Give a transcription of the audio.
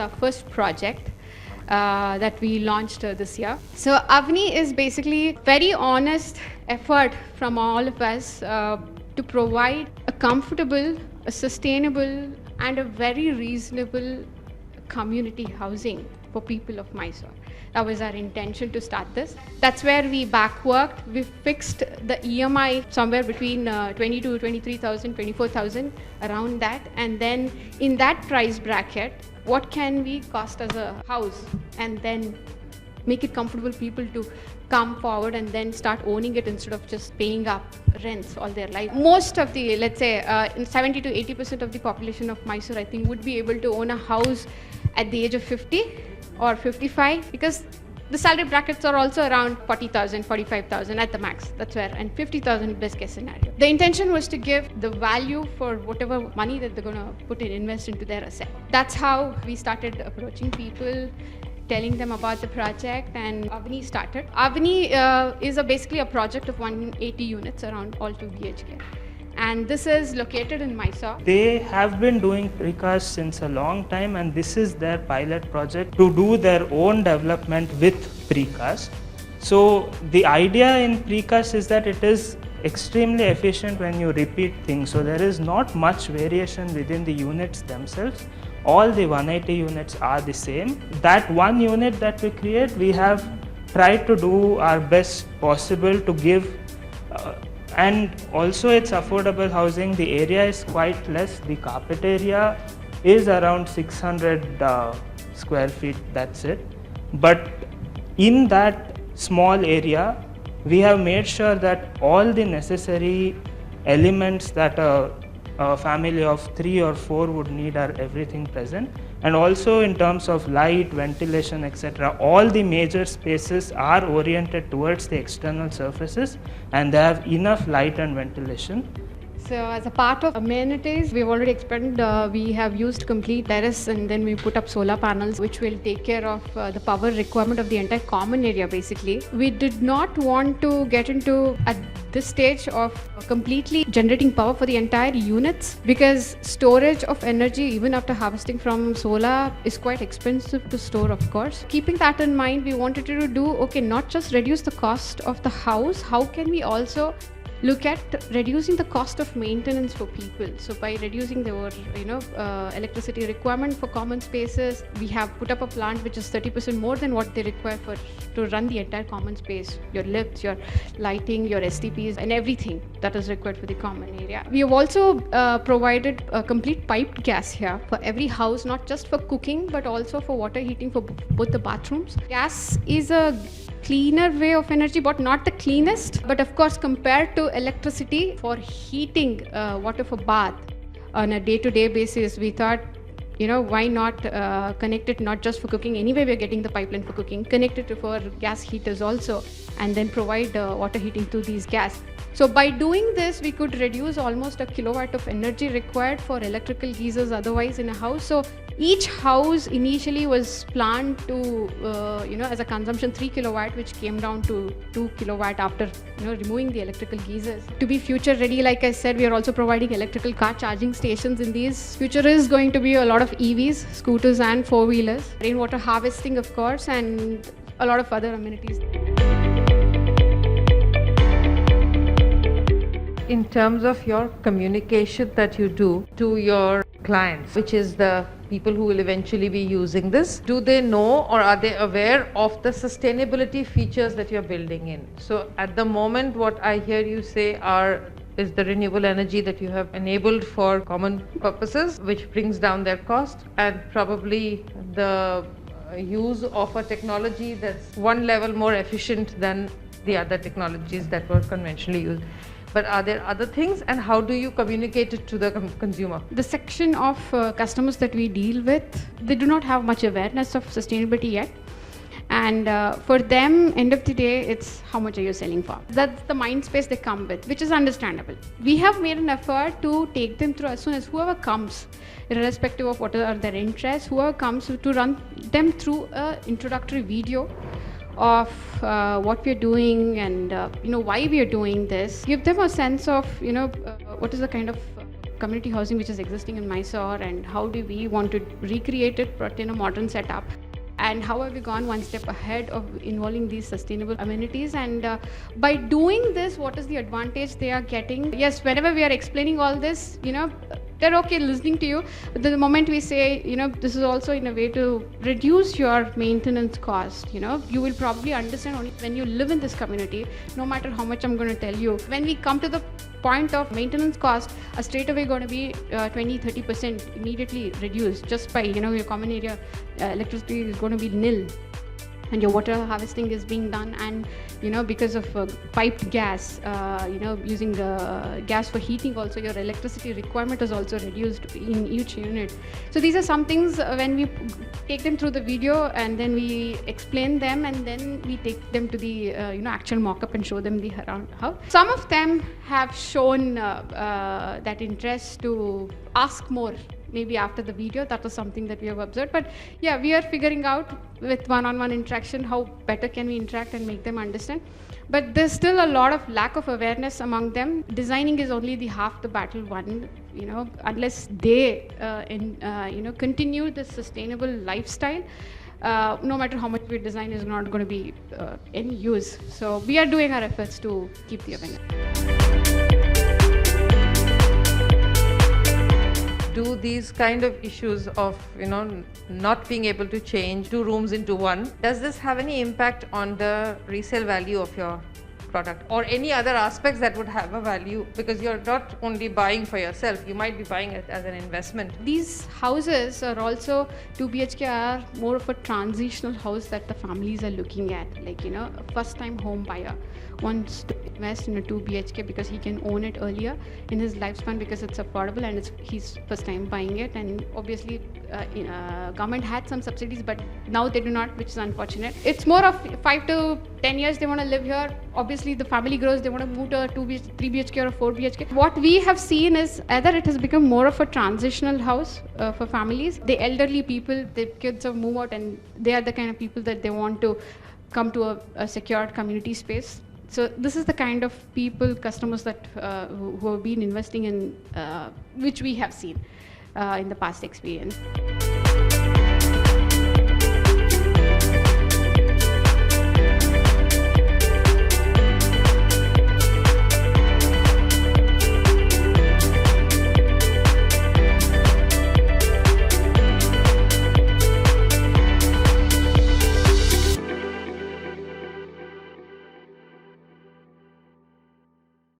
our first project that we launched this year. So Avani is basically very honest effort from all of us to provide a comfortable, a sustainable, and a very reasonable community housing for people of Mysore. That was our intention to start this. That's where we backworked. We fixed the EMI somewhere between 20 to 23,000, 24,000, around that. And then in that price bracket, what can we cost as a house? And then make it comfortable people to come forward and then start owning it instead of just paying up rents all their life. Most of the, let's say, 70 to 80% of the population of Mysore, I think, would be able to own a house at the age of 50 or 55, because the salary brackets are also around 40,000, 45,000 at the max. That's where, and 50,000 best case scenario. The intention was to give the value for whatever money that they're going to put in, invest into their asset. That's how we started approaching people, telling them about the project, and Avani started. Avani is basically a project of 180 units around all 2 BHK. And this is located in Mysore. They have been doing precast since a long time, and this is their pilot project to do their own development with precast. So the idea in precast is that it is extremely efficient when you repeat things. So there is not much variation within the units themselves. All the 180 units are the same. That one unit that we create, we have tried to do our best possible to give and also it's affordable housing. The area is quite less. The carpet area is around 600 square feet, that's it. But in that small area, we have made sure that all the necessary elements that a family of 3 or 4 would need are everything present. And also in terms of light, ventilation, etc., all the major spaces are oriented towards the external surfaces and they have enough light and ventilation. So as a part of amenities, we've already expanded. We have used complete terrace, and then we put up solar panels which will take care of the power requirement of the entire common area basically. We did not want to get into at this stage of completely generating power for the entire units, because storage of energy even after harvesting from solar is quite expensive to store, of course. Keeping that in mind, we wanted to do, not just reduce the cost of the house, how can we also look at reducing the cost of maintenance for people. So by reducing their electricity requirement for common spaces, we have put up a plant which is 30% more than what they require to run the entire common space, your lifts, your lighting, your STPs, and everything that is required for the common area. We have also provided a complete piped gas here for every house, not just for cooking but also for water heating for both the bathrooms. Gas is a cleaner way of energy, but not the cleanest. But of course, compared to electricity for heating water for bath on a day-to-day basis, we thought, why not connect it not just for cooking? Anyway, we're getting the pipeline for cooking. Connect it for gas heaters also, and then provide water heating through these gas. So by doing this, we could reduce almost a kilowatt of energy required for electrical geysers otherwise in a house. So each house initially was planned to, as a consumption 3 kilowatt, which came down to 2 kilowatt after, removing the electrical geysers. To be future ready, like I said, we are also providing electrical car charging stations in these. Future is going to be a lot of EVs, scooters and 4-wheelers, rainwater harvesting, of course, and a lot of other amenities. In terms of your communication that you do to your clients, which is the people who will eventually be using this, do they know or are they aware of the sustainability features that you're building in? So at the moment, what I hear you say is the renewable energy that you have enabled for common purposes, which brings down their cost, and probably the use of a technology that's one level more efficient than the other technologies that were conventionally used. But are there other things, and how do you communicate it to the consumer? The section of customers that we deal with, they do not have much awareness of sustainability yet. And for them, end of the day, it's how much are you selling for? That's the mind space they come with, which is understandable. We have made an effort to take them through as soon as whoever comes, irrespective of what are their interests, whoever comes, to run them through an introductory video of what we are doing and why we are doing this. Give them a sense of what is the kind of community housing which is existing in Mysore, and how do we want to recreate it but in a modern setup. And how have we gone one step ahead of involving these sustainable amenities, and by doing this, what is the advantage they are getting? Yes, whenever we are explaining all this, they're okay listening to you. But the moment we say, this is also in a way to reduce your maintenance cost, you will probably understand only when you live in this community, no matter how much I'm going to tell you. When we come to the point of maintenance cost, are straight away going to be 20-30% immediately reduced just by, your common area electricity is going to be nil. And your water harvesting is being done, and because of piped gas, using the gas for heating, also your electricity requirement is also reduced in each unit. So these are some things when we take them through the video, and then we explain them, and then we take them to the actual mock-up and show them the around how. Some of them have shown that interest to ask more. Maybe after the video, that was something that we have observed. But yeah, we are figuring out with one-on-one interaction how better can we interact and make them understand. But there's still a lot of lack of awareness among them. Designing is only the half the battle won, unless they continue this sustainable lifestyle. No matter how much we design is not going to be any use. So we are doing our efforts to keep the awareness. Do these kind of issues of not being able to change two rooms into one, does this have any impact on the resale value of your product or any other aspects that would have a value? Because you're not only buying for yourself, you might be buying it as an investment. These houses are also 2 BHK are more of a transitional house that the families are looking at, like a first time home buyer wants to invest in a 2 BHK because he can own it earlier in his lifespan because it's affordable and he's first time buying it. And obviously government had some subsidies, but now they do not, which is unfortunate. It's more of 5 to 10 years they want to live here. Obviously the family grows, they want to move to a 3 BHK or 4 BHK. What we have seen is either it has become more of a transitional house for families. The elderly people, the kids have moved out, and they are the kind of people that they want to come to a secured community space. So this is the kind of people, customers that who have been investing in, which we have seen in the past experience.